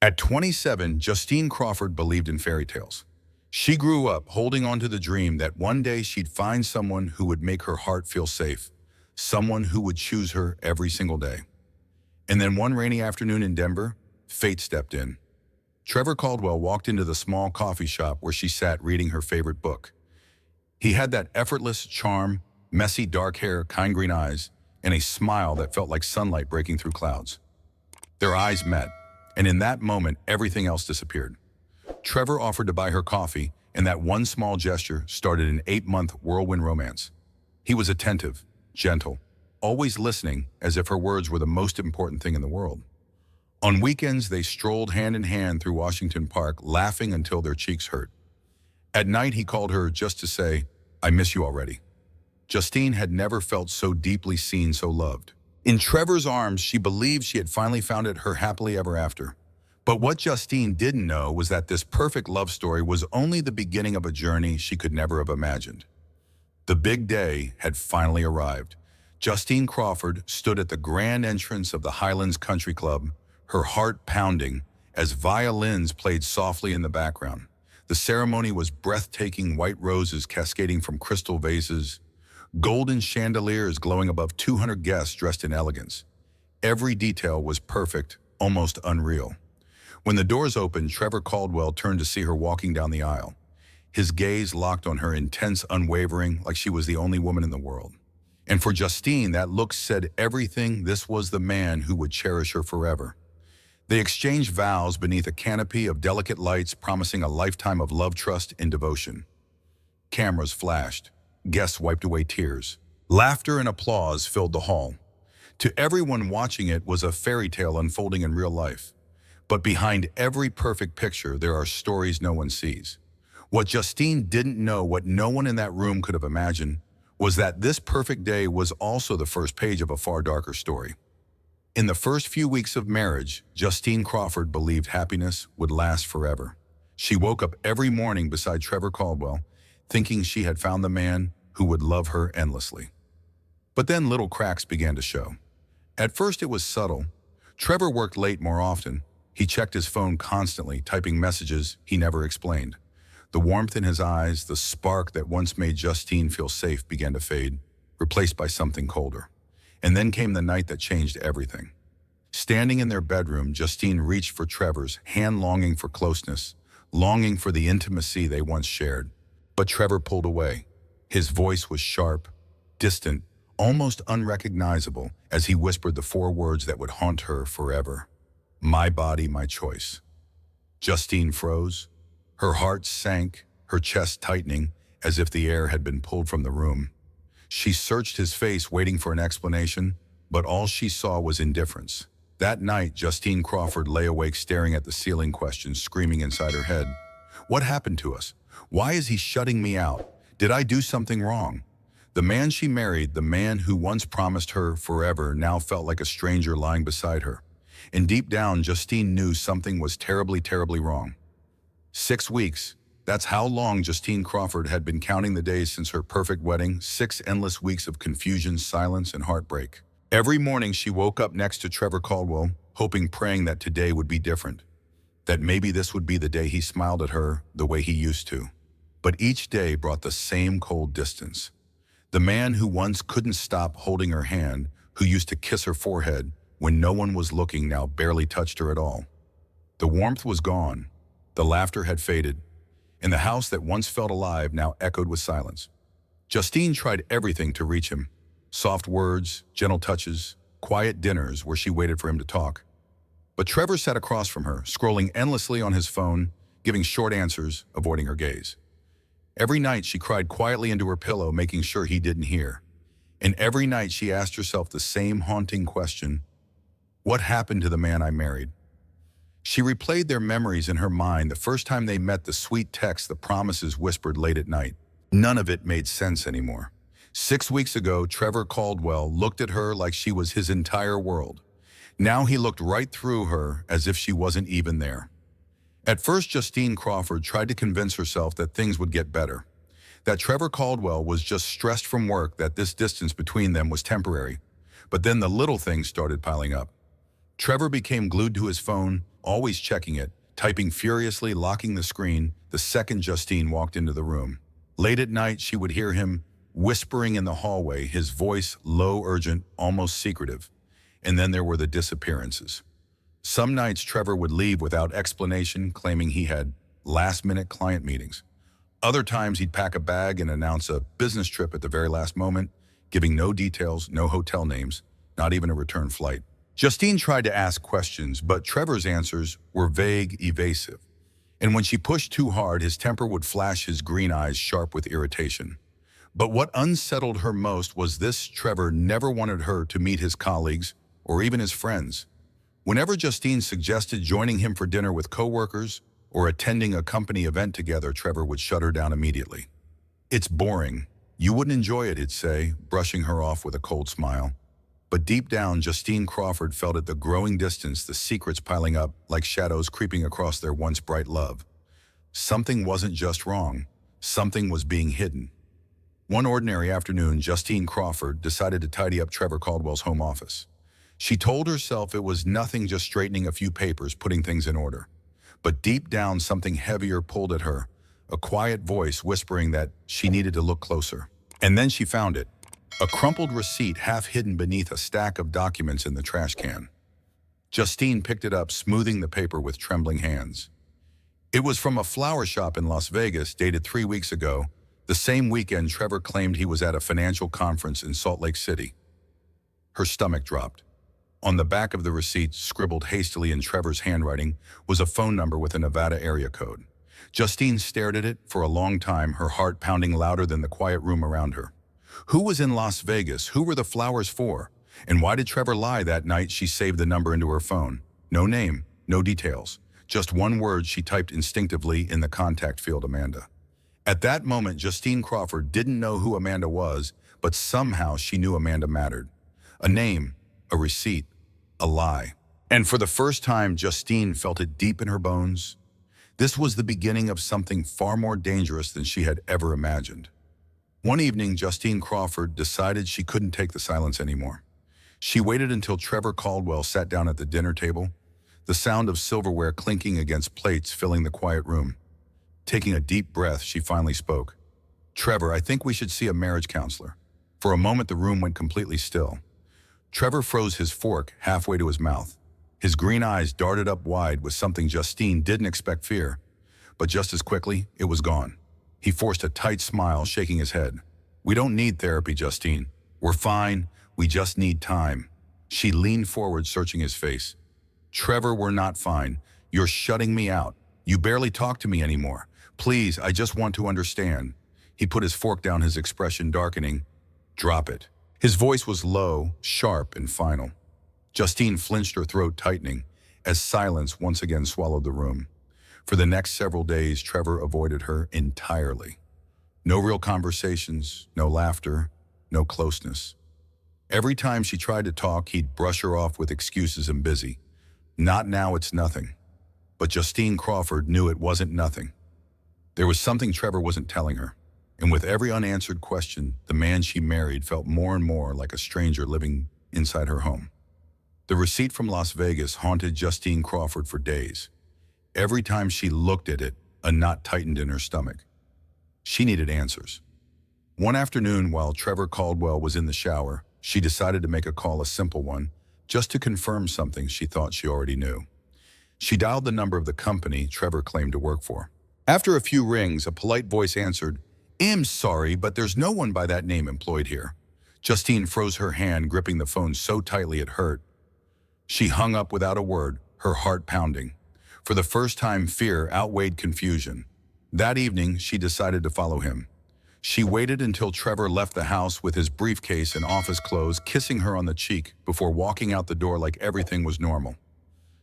At 27, Justine Crawford believed in fairy tales. She grew up holding on to the dream that one day she'd find someone who would make her heart feel safe, someone who would choose her every single day. And then one rainy afternoon in Denver, fate stepped in. Trevor Caldwell walked into the small coffee shop where she sat reading her favorite book. He had that effortless charm, messy dark hair, kind green eyes, and a smile that felt like sunlight breaking through clouds. Their eyes met, and in that moment, everything else disappeared. Trevor offered to buy her coffee, and that one small gesture started an 8-month whirlwind romance. He was attentive, gentle, always listening as if her words were the most important thing in the world. On weekends, they strolled hand in hand through Washington Park, laughing until their cheeks hurt. At night, he called her just to say, "I miss you already." Justine had never felt so deeply seen, so loved. In Trevor's arms, she believed she had finally found it her happily ever after. But what Justine didn't know was that this perfect love story was only the beginning of a journey she could never have imagined. The big day had finally arrived. Justine Crawford stood at the grand entrance of the Highlands Country Club, her heart pounding as violins played softly in the background. The ceremony was breathtaking, white roses cascading from crystal vases, golden chandeliers glowing above 200 guests dressed in elegance. Every detail was perfect, almost unreal. When the doors opened, Trevor Caldwell turned to see her walking down the aisle. His gaze locked on her, intense, unwavering, like she was the only woman in the world. And for Justine, that look said everything. This was the man who would cherish her forever. They exchanged vows beneath a canopy of delicate lights, promising a lifetime of love, trust, and devotion. Cameras flashed. Guests wiped away tears. Laughter and applause filled the hall. To everyone watching, it was a fairy tale unfolding in real life. But behind every perfect picture, there are stories no one sees. What Justine didn't know, what no one in that room could have imagined, was that this perfect day was also the first page of a far darker story. In the first few weeks of marriage, Justine Crawford believed happiness would last forever. She woke up every morning beside Trevor Caldwell, thinking she had found the man who would love her endlessly. But then little cracks began to show. At first it was subtle. Trevor worked late more often. He checked his phone constantly, typing messages he never explained. The warmth in his eyes, the spark that once made Justine feel safe, began to fade, replaced by something colder. And then came the night that changed everything. Standing in their bedroom, Justine reached for Trevor's hand, longing for closeness, longing for the intimacy they once shared. But Trevor pulled away. His voice was sharp, distant, almost unrecognizable, as he whispered the 4 words that would haunt her forever. "My body, my choice." Justine froze. Her heart sank, her chest tightening, as if the air had been pulled from the room. She searched his face, waiting for an explanation, but all she saw was indifference. That night, Justine Crawford lay awake staring at the ceiling, questions screaming inside her head. What happened to us? Why is he shutting me out? Did I do something wrong? The man she married, the man who once promised her forever, now felt like a stranger lying beside her. And deep down, Justine knew something was terribly, terribly wrong. 6 weeks. That's how long Justine Crawford had been counting the days since her perfect wedding. 6 endless weeks of confusion, silence, and heartbreak. Every morning she woke up next to Trevor Caldwell, hoping, praying that today would be different. That maybe this would be the day he smiled at her the way he used to. But each day brought the same cold distance. The man who once couldn't stop holding her hand, who used to kiss her forehead when no one was looking, now barely touched her at all. The warmth was gone. The laughter had faded. And the house that once felt alive now echoed with silence. Justine tried everything to reach him. Soft words, gentle touches, quiet dinners where she waited for him to talk. But Trevor sat across from her, scrolling endlessly on his phone, giving short answers, avoiding her gaze. Every night she cried quietly into her pillow, making sure he didn't hear. And every night she asked herself the same haunting question: what happened to the man I married? She replayed their memories in her mind, the first time they met, the sweet texts, the promises whispered late at night. None of it made sense anymore. 6 weeks ago, Trevor Caldwell looked at her like she was his entire world. Now he looked right through her as if she wasn't even there. At first, Justine Crawford tried to convince herself that things would get better, that Trevor Caldwell was just stressed from work, that this distance between them was temporary. But then the little things started piling up. Trevor became glued to his phone, always checking it, typing furiously, locking the screen the second Justine walked into the room. Late at night, she would hear him whispering in the hallway, his voice low, urgent, almost secretive. And then there were the disappearances. Some nights Trevor would leave without explanation, claiming he had last-minute client meetings. Other times he'd pack a bag and announce a business trip at the very last moment, giving no details, no hotel names, not even a return flight. Justine tried to ask questions, but Trevor's answers were vague, evasive. And when she pushed too hard, his temper would flash, his green eyes sharp with irritation. But what unsettled her most was this: Trevor never wanted her to meet his colleagues or even his friends. Whenever Justine suggested joining him for dinner with coworkers or attending a company event together, Trevor would shut her down immediately. "It's boring. You wouldn't enjoy it," he'd say, brushing her off with a cold smile. But deep down, Justine Crawford felt at the growing distance, the secrets piling up like shadows creeping across their once bright love. Something wasn't just wrong. Something was being hidden. One ordinary afternoon, Justine Crawford decided to tidy up Trevor Caldwell's home office. She told herself it was nothing, just straightening a few papers, putting things in order. But deep down, something heavier pulled at her, a quiet voice whispering that she needed to look closer. And then she found it. A crumpled receipt half hidden beneath a stack of documents in the trash can. Justine picked it up, smoothing the paper with trembling hands. It was from a flower shop in Las Vegas, dated 3 weeks ago, the same weekend Trevor claimed he was at a financial conference in Salt Lake City. Her stomach dropped. On the back of the receipt, scribbled hastily in Trevor's handwriting, was a phone number with a Nevada area code. Justine stared at it for a long time, her heart pounding louder than the quiet room around her. Who was in Las Vegas? Who were the flowers for? And why did Trevor lie that night she saved the number into her phone? No name, no details. Just one word she typed instinctively in the contact field: Amanda. At that moment, Justine Crawford didn't know who Amanda was, but somehow she knew Amanda mattered. A name, a receipt, a lie. And for the first time, Justine felt it deep in her bones. This was the beginning of something far more dangerous than she had ever imagined. One evening, Justine Crawford decided she couldn't take the silence anymore. She waited until Trevor Caldwell sat down at the dinner table, the sound of silverware clinking against plates filling the quiet room. Taking a deep breath, she finally spoke. "Trevor, I think we should see a marriage counselor." For a moment, the room went completely still. Trevor froze his fork halfway to his mouth. His green eyes darted up wide with something Justine didn't expect: fear. But just as quickly, it was gone. He forced a tight smile, shaking his head. "We don't need therapy, Justine. We're fine. We just need time." She leaned forward, searching his face. "Trevor, we're not fine. You're shutting me out. You barely talk to me anymore. Please, I just want to understand." He put his fork down, his expression darkening. "Drop it." His voice was low, sharp, and final. Justine flinched, her throat tightening, as silence once again swallowed the room. For the next several days, Trevor avoided her entirely. No real conversations, no laughter, no closeness. Every time she tried to talk, he'd brush her off with excuses: "I'm busy." "Not now, it's nothing." But Justine Crawford knew it wasn't nothing. There was something Trevor wasn't telling her. And with every unanswered question, the man she married felt more and more like a stranger living inside her home. The receipt from Las Vegas haunted Justine Crawford for days. Every time she looked at it, a knot tightened in her stomach. She needed answers. One afternoon, while Trevor Caldwell was in the shower, she decided to make a call, a simple one, just to confirm something she thought she already knew. She dialed the number of the company Trevor claimed to work for. After a few rings, a polite voice answered, "I'm sorry, but there's no one by that name employed here." Justine froze, her hand gripping the phone so tightly it hurt. She hung up without a word, her heart pounding. For the first time, fear outweighed confusion. That evening, she decided to follow him. She waited until Trevor left the house with his briefcase and office clothes, kissing her on the cheek before walking out the door like everything was normal.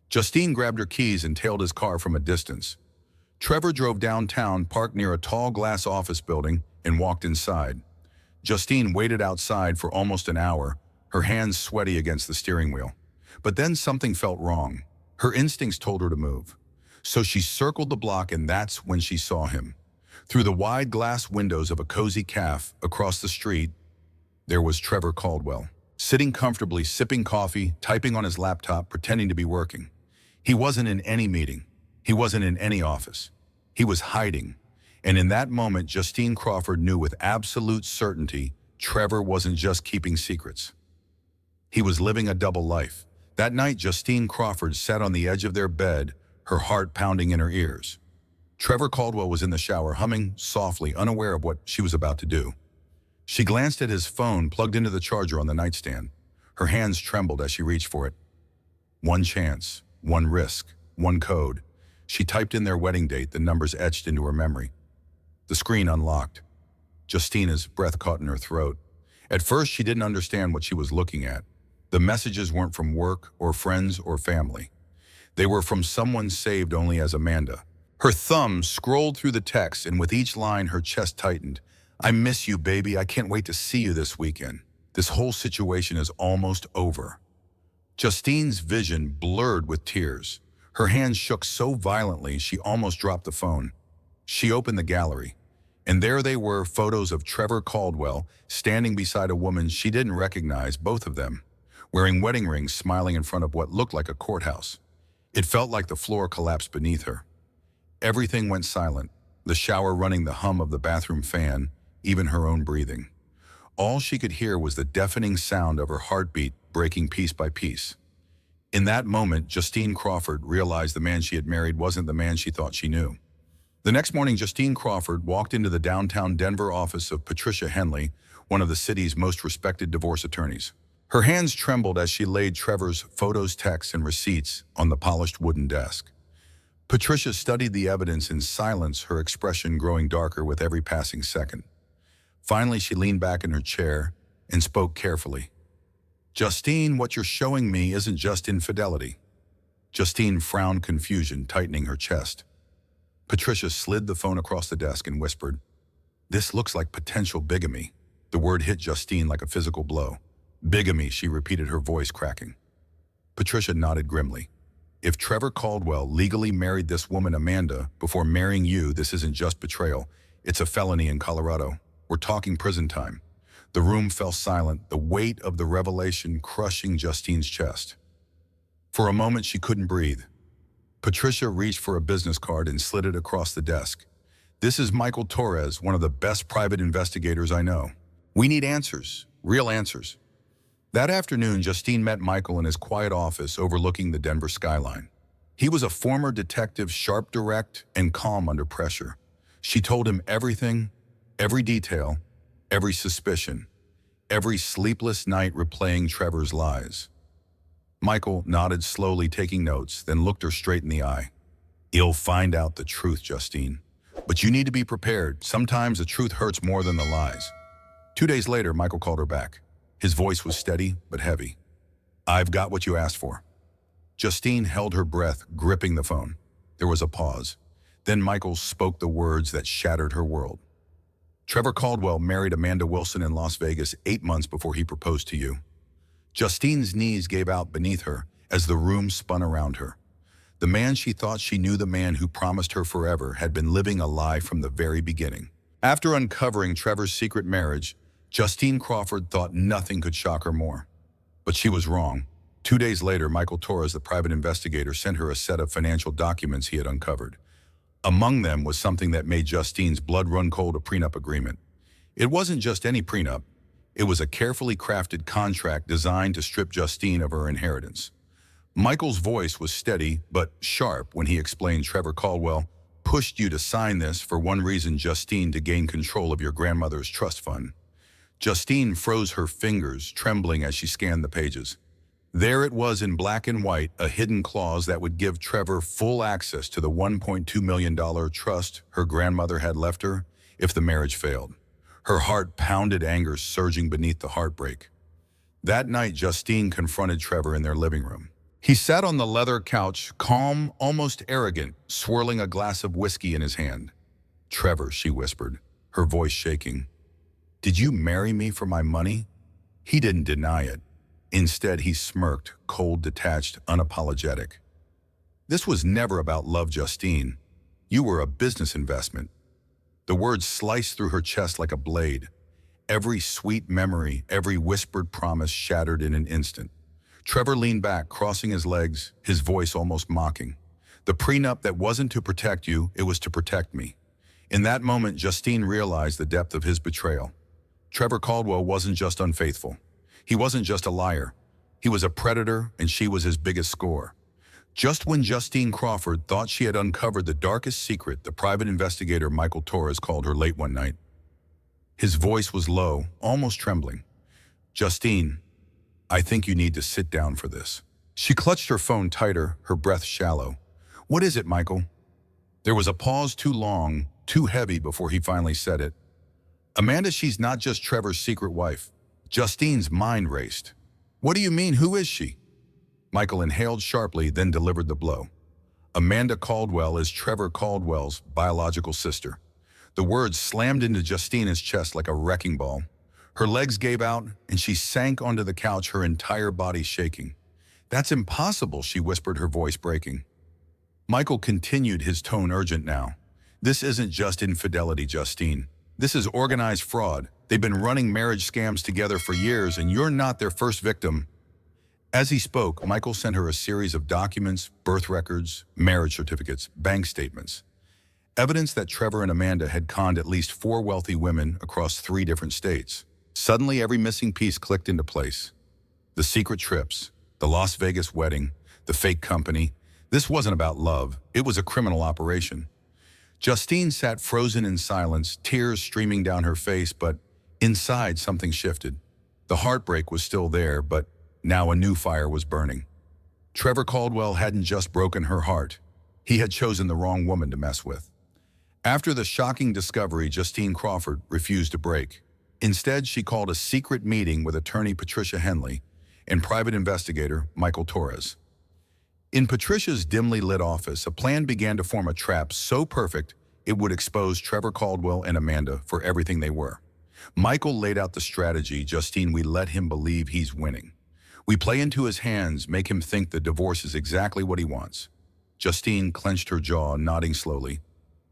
Justine grabbed her keys and tailed his car from a distance. Trevor drove downtown, parked near a tall glass office building, and walked inside. Justine waited outside for almost an hour, her hands sweaty against the steering wheel. But then something felt wrong. Her instincts told her to move. So she circled the block, and that's when she saw him. Through the wide glass windows of a cozy cafe across the street, there was Trevor Caldwell, sitting comfortably, sipping coffee, typing on his laptop, pretending to be working. He wasn't in any meeting. He wasn't in any office. He was hiding. And in that moment, Justine Crawford knew with absolute certainty Trevor wasn't just keeping secrets. He was living a double life. That night, Justine Crawford sat on the edge of their bed, her heart pounding in her ears. Trevor Caldwell was in the shower, humming softly, unaware of what she was about to do. She glanced at his phone plugged into the charger on the nightstand. Her hands trembled as she reached for it. One chance, one risk, one code. She typed in their wedding date, the numbers etched into her memory. The screen unlocked. Justina's breath caught in her throat. At first, she didn't understand what she was looking at. The messages weren't from work or friends or family. They were from someone saved only as Amanda. Her thumb scrolled through the text, and with each line, her chest tightened. I miss you, baby. I can't wait to see you this weekend. This whole situation is almost over. Justine's vision blurred with tears. Her hands shook so violently she almost dropped the phone. She opened the gallery, and there they were, photos of Trevor Caldwell standing beside a woman she didn't recognize, both of them, wearing wedding rings, smiling in front of what looked like a courthouse. It felt like the floor collapsed beneath her. Everything went silent, the shower running, the hum of the bathroom fan, even her own breathing. All she could hear was the deafening sound of her heartbeat breaking piece by piece. In that moment, Justine Crawford realized the man she had married wasn't the man she thought she knew. The next morning, Justine Crawford walked into the downtown Denver office of Patricia Henley, one of the city's most respected divorce attorneys. Her hands trembled as she laid Trevor's photos, texts, and receipts on the polished wooden desk. Patricia studied the evidence in silence, her expression growing darker with every passing second. Finally, she leaned back in her chair and spoke carefully. Justine, what you're showing me isn't just infidelity. Justine frowned, confusion tightening her chest. Patricia slid the phone across the desk and whispered, This looks like potential bigamy. The word hit Justine like a physical blow. Bigamy, she repeated, her voice cracking. Patricia nodded grimly. If Trevor Caldwell legally married this woman, Amanda, before marrying you, this isn't just betrayal. It's a felony in Colorado. We're talking prison time. The room fell silent, the weight of the revelation crushing Justine's chest. For a moment, she couldn't breathe. Patricia reached for a business card and slid it across the desk. This is Michael Torres, one of the best private investigators I know. We need answers, real answers. That afternoon, Justine met Michael in his quiet office overlooking the Denver skyline. He was a former detective, sharp, direct, and calm under pressure. She told him everything, every detail, every suspicion, every sleepless night replaying Trevor's lies. Michael nodded slowly, taking notes, then looked her straight in the eye. You'll find out the truth, Justine. But you need to be prepared. Sometimes the truth hurts more than the lies. 2 days later, Michael called her back. His voice was steady but heavy. I've got what you asked for. Justine held her breath, gripping the phone. There was a pause. Then Michael spoke the words that shattered her world. Trevor Caldwell married Amanda Wilson in Las Vegas 8 months before he proposed to you. Justine's knees gave out beneath her as the room spun around her. The man she thought she knew, the man who promised her forever, had been living a lie from the very beginning. After uncovering Trevor's secret marriage, Justine Crawford thought nothing could shock her more. But she was wrong. 2 days later, Michael Torres, the private investigator, sent her a set of financial documents he had uncovered. Among them was something that made Justine's blood run cold: a prenup agreement. It wasn't just any prenup. It was a carefully crafted contract designed to strip Justine of her inheritance. Michael's voice was steady but sharp when he explained, Trevor Caldwell pushed you to sign this for one reason, Justine, to gain control of your grandmother's trust fund. Justine froze, her fingers trembling as she scanned the pages. There it was in black and white, a hidden clause that would give Trevor full access to the $1.2 million trust her grandmother had left her if the marriage failed. Her heart pounded, anger surging beneath the heartbreak. That night, Justine confronted Trevor in their living room. He sat on the leather couch, calm, almost arrogant, swirling a glass of whiskey in his hand. Trevor, she whispered, her voice shaking. Did you marry me for my money? He didn't deny it. Instead, he smirked, cold, detached, unapologetic. This was never about love, Justine. You were a business investment. The words sliced through her chest like a blade. Every sweet memory, every whispered promise shattered in an instant. Trevor leaned back, crossing his legs, his voice almost mocking. The prenup that wasn't to protect you, it was to protect me. In that moment, Justine realized the depth of his betrayal. Trevor Caldwell wasn't just unfaithful. He wasn't just a liar. He was a predator, and she was his biggest score. Just when Justine Crawford thought she had uncovered the darkest secret, the private investigator Michael Torres called her late one night. His voice was low, almost trembling. "Justine, I think you need to sit down for this." She clutched her phone tighter, her breath shallow. "What is it, Michael?" There was a pause too long, too heavy before he finally said it. "Amanda, she's not just Trevor's secret wife." Justine's mind raced. "What do you mean? Who is she?" Michael inhaled sharply, then delivered the blow. "Amanda Caldwell is Trevor Caldwell's biological sister." The words slammed into Justine's chest like a wrecking ball. Her legs gave out, and she sank onto the couch, her entire body shaking. "That's impossible," she whispered, her voice breaking. Michael continued, his tone urgent now. "This isn't just infidelity, Justine. This is organized fraud. They've been running marriage scams together for years, and you're not their first victim." As he spoke, Michael sent her a series of documents, birth records, marriage certificates, bank statements. Evidence that Trevor and Amanda had conned at least 4 wealthy women across 3 different states. Suddenly, every missing piece clicked into place. The secret trips, the Las Vegas wedding, the fake company. This wasn't about love. It was a criminal operation. Justine sat frozen in silence, tears streaming down her face, but inside something shifted. The heartbreak was still there, but now a new fire was burning. Trevor Caldwell hadn't just broken her heart. He had chosen the wrong woman to mess with. After the shocking discovery, Justine Crawford refused to break. Instead, she called a secret meeting with attorney Patricia Henley and private investigator Michael Torres. In Patricia's dimly lit office, a plan began to form, a trap so perfect it would expose Trevor Caldwell and Amanda for everything they were. Michael laid out the strategy. "Justine, we let him believe he's winning. We play into his hands, make him think the divorce is exactly what he wants." Justine clenched her jaw, nodding slowly.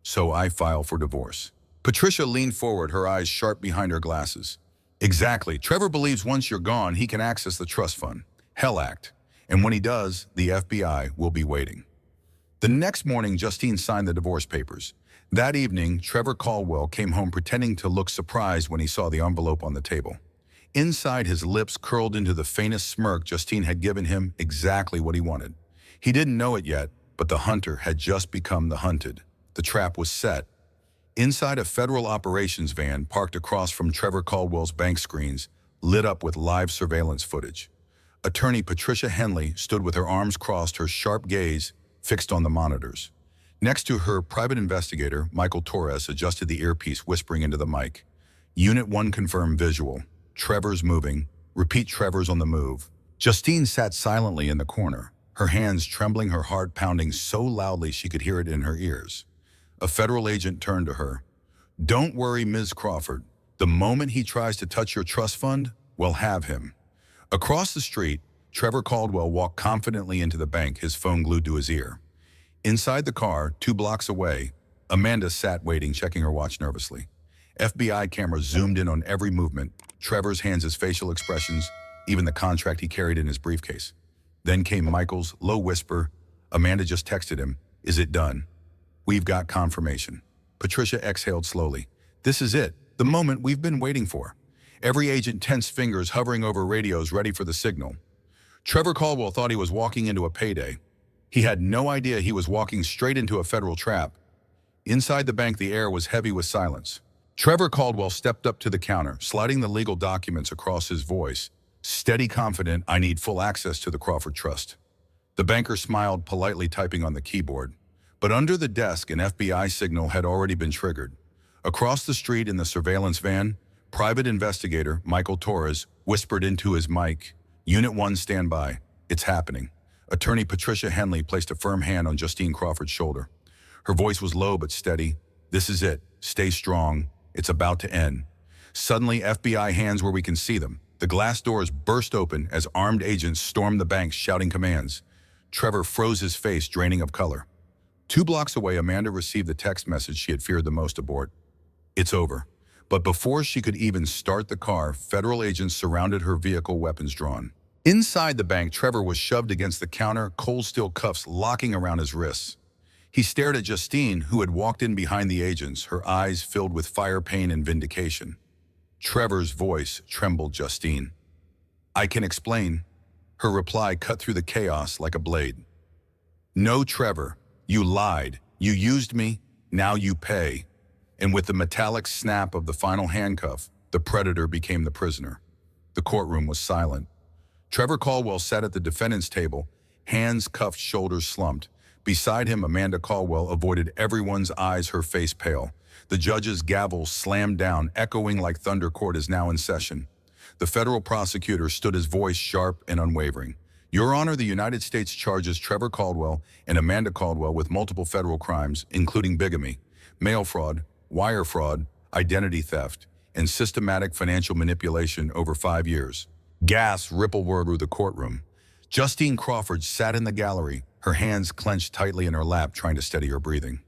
"So I file for divorce." Patricia leaned forward, her eyes sharp behind her glasses. "Exactly. Trevor believes once you're gone, he can access the trust fund. Hell Act. And when he does, the FBI will be waiting." The next morning, Justine signed the divorce papers. That evening, Trevor Caldwell came home pretending to look surprised when he saw the envelope on the table. Inside, his lips curled into the faintest smirk. Justine had given him exactly what he wanted. He didn't know it yet, but the hunter had just become the hunted. The trap was set. Inside, a federal operations van parked across from Trevor Caldwell's bank screens, lit up with live surveillance footage. Attorney Patricia Henley stood with her arms crossed, her sharp gaze fixed on the monitors. Next to her, private investigator Michael Torres adjusted the earpiece, whispering into the mic. "Unit 1 confirmed visual. Trevor's moving. Repeat, Trevor's on the move." Justine sat silently in the corner, her hands trembling, her heart pounding so loudly she could hear it in her ears. A federal agent turned to her. "Don't worry, Ms. Crawford. The moment he tries to touch your trust fund, we'll have him." Across the street, Trevor Caldwell walked confidently into the bank, his phone glued to his ear. Inside the car, 2 blocks away, Amanda sat waiting, checking her watch nervously. FBI cameras zoomed in on every movement, Trevor's hands, his facial expressions, even the contract he carried in his briefcase. Then came Michael's low whisper. Amanda just texted him, "Is it done? We've got confirmation." Patricia exhaled slowly. "This is it, the moment we've been waiting for." Every agent tense, fingers hovering over radios ready for the signal. Trevor Caldwell thought he was walking into a payday. He had no idea he was walking straight into a federal trap. Inside the bank, the air was heavy with silence. Trevor Caldwell stepped up to the counter, sliding the legal documents across, his voice steady, confident. "I need full access to the Crawford Trust." The banker smiled politely, typing on the keyboard. But under the desk, an FBI signal had already been triggered. Across the street in the surveillance van, private investigator Michael Torres whispered into his mic, "Unit 1, stand by. It's happening." Attorney Patricia Henley placed a firm hand on Justine Crawford's shoulder. Her voice was low but steady. "This is it. Stay strong. It's about to end." Suddenly, FBI hands where we can see them. The glass doors burst open as armed agents stormed the bank, shouting commands. Trevor froze, his face draining of color. 2 blocks away, Amanda received the text message she had feared the most: abort. It's over. But before she could even start the car, federal agents surrounded her vehicle, weapons drawn. Inside the bank, Trevor was shoved against the counter, cold steel cuffs locking around his wrists. He stared at Justine, who had walked in behind the agents, her eyes filled with fire, pain, and vindication. Trevor's voice trembled. "Justine, I can explain." Her reply cut through the chaos like a blade. "No, Trevor, you lied. You used me. Now you pay." And with the metallic snap of the final handcuff, the predator became the prisoner. The courtroom was silent. Trevor Caldwell sat at the defendant's table, hands cuffed, shoulders slumped. Beside him, Amanda Caldwell avoided everyone's eyes, her face pale. The judge's gavel slammed down, echoing like thunder. Court is now in session. The federal prosecutor stood, his voice sharp and unwavering. "Your Honor, the United States charges Trevor Caldwell and Amanda Caldwell with multiple federal crimes, including bigamy, mail fraud, wire fraud, identity theft, and systematic financial manipulation over 5 years." Gasps rippled through the courtroom. Justine Crawford sat in the gallery, her hands clenched tightly in her lap, trying to steady her breathing.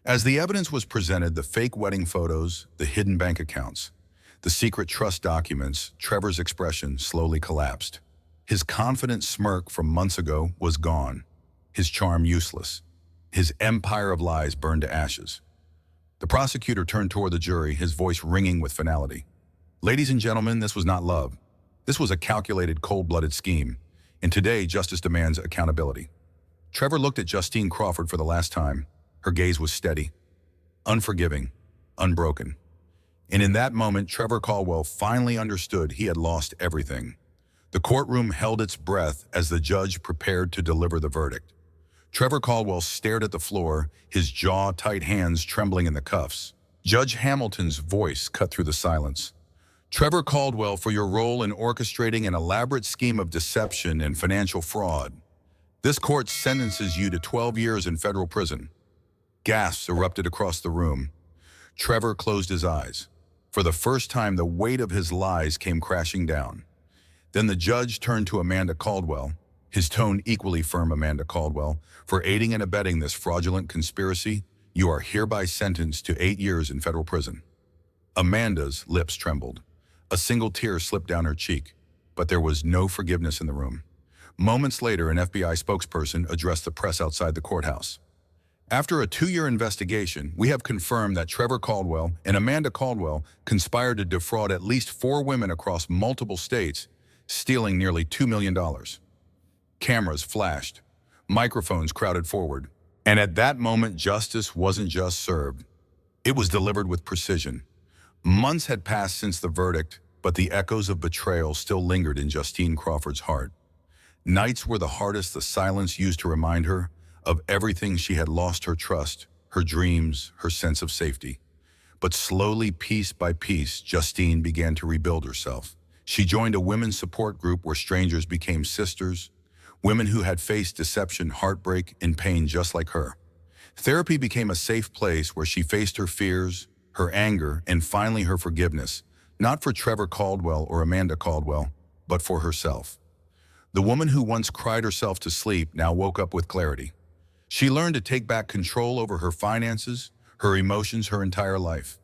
As the evidence was presented, the fake wedding photos, the hidden bank accounts, the secret trust documents, Trevor's expression slowly collapsed. His confident smirk from months ago was gone, his charm useless. His empire of lies burned to ashes. The prosecutor turned toward the jury, his voice ringing with finality. "Ladies and gentlemen, this was not love. This was a calculated, cold-blooded scheme, and today justice demands accountability." Trevor looked at Justine Crawford for the last time. Her gaze was steady, unforgiving, unbroken. And in that moment, Trevor Caldwell finally understood he had lost everything. The courtroom held its breath as the judge prepared to deliver the verdict. Trevor Caldwell stared at the floor, his jaw tight, hands trembling in the cuffs. Judge Hamilton's voice cut through the silence. "Trevor Caldwell, for your role in orchestrating an elaborate scheme of deception and financial fraud, this court sentences you to 12 years in federal prison." Gasps erupted across the room. Trevor closed his eyes. For the first time, the weight of his lies came crashing down. Then the judge turned to Amanda Caldwell, his tone equally firm. "Amanda Caldwell, for aiding and abetting this fraudulent conspiracy, you are hereby sentenced to 8 years in federal prison." Amanda's lips trembled. A single tear slipped down her cheek, but there was no forgiveness in the room. Moments later, an FBI spokesperson addressed the press outside the courthouse. "After a 2-year investigation, we have confirmed that Trevor Caldwell and Amanda Caldwell conspired to defraud at least 4 women across multiple states, stealing nearly $2 million. Cameras flashed. Microphones crowded forward. And at that moment, justice wasn't just served. It was delivered with precision. Months had passed since the verdict, but the echoes of betrayal still lingered in Justine Crawford's heart. Nights were the hardest, the silence used to remind her of everything she had lost: her trust, her dreams, her sense of safety. But slowly, piece by piece, Justine began to rebuild herself. She joined a women's support group where strangers became sisters, women who had faced deception, heartbreak, and pain just like her. Therapy became a safe place where she faced her fears, her anger, and finally her forgiveness, not for Trevor Caldwell or Amanda Caldwell, but for herself. The woman who once cried herself to sleep now woke up with clarity. She learned to take back control over her finances, her emotions, her entire life.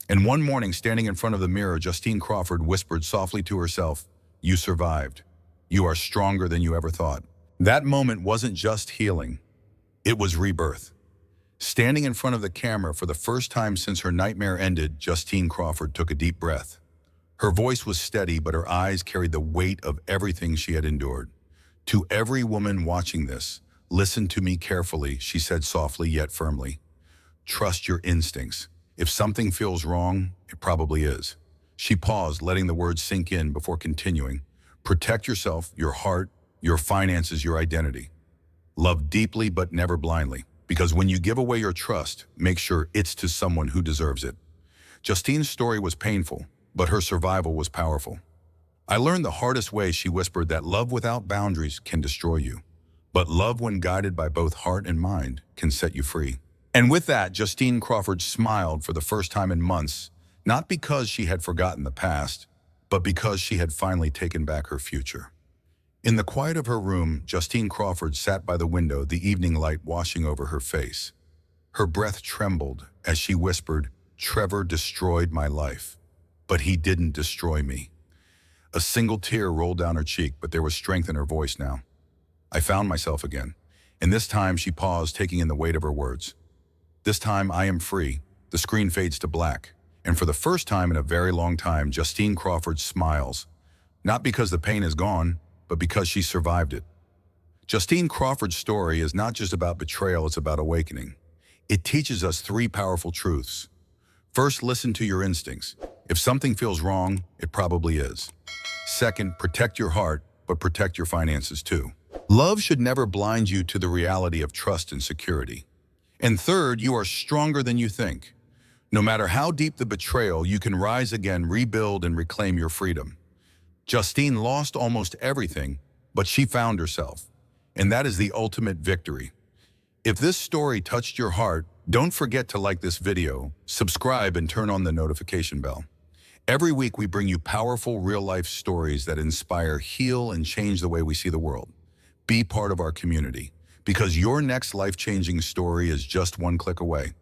And one morning, standing in front of the mirror, Justine Crawford whispered softly to herself, "You survived. You are stronger than you ever thought." That moment wasn't just healing. It was rebirth. Standing in front of the camera for the first time since her nightmare ended, Justine Crawford took a deep breath. Her voice was steady, but her eyes carried the weight of everything she had endured. "To every woman watching this, listen to me carefully," she said softly yet firmly. "Trust your instincts. If something feels wrong, it probably is." She paused, letting the words sink in before continuing. "Protect yourself, your heart, your finances, your identity. Love deeply but never blindly. Because when you give away your trust, make sure it's to someone who deserves it." Justine's story was painful, but her survival was powerful. "I learned the hardest way," she whispered, "that love without boundaries can destroy you. But love, when guided by both heart and mind, can set you free." And with that, Justine Crawford smiled for the first time in months, not because she had forgotten the past, but because she had finally taken back her future. In the quiet of her room, Justine Crawford sat by the window, the evening light washing over her face. Her breath trembled as she whispered, "Trevor destroyed my life, but he didn't destroy me." A single tear rolled down her cheek, but there was strength in her voice now. I found myself again, and this time she paused, taking in the weight of her words. This time I am free. The screen fades to black, and for the first time in a very long time, Justine Crawford smiles. Not because the pain is gone, but because she survived it. Justine Crawford's story is not just about betrayal, it's about awakening. It teaches us three powerful truths. First, listen to your instincts. If something feels wrong, it probably is. Second, protect your heart, but protect your finances too. Love should never blind you to the reality of trust and security. And third, you are stronger than you think. No matter how deep the betrayal, you can rise again, rebuild, and reclaim your freedom. Justine lost almost everything, but she found herself. And that is the ultimate victory. If this story touched your heart, don't forget to like this video, subscribe, and turn on the notification bell. Every week we bring you powerful real-life stories that inspire, heal, and change the way we see the world. Be part of our community, because your next life-changing story is just one click away.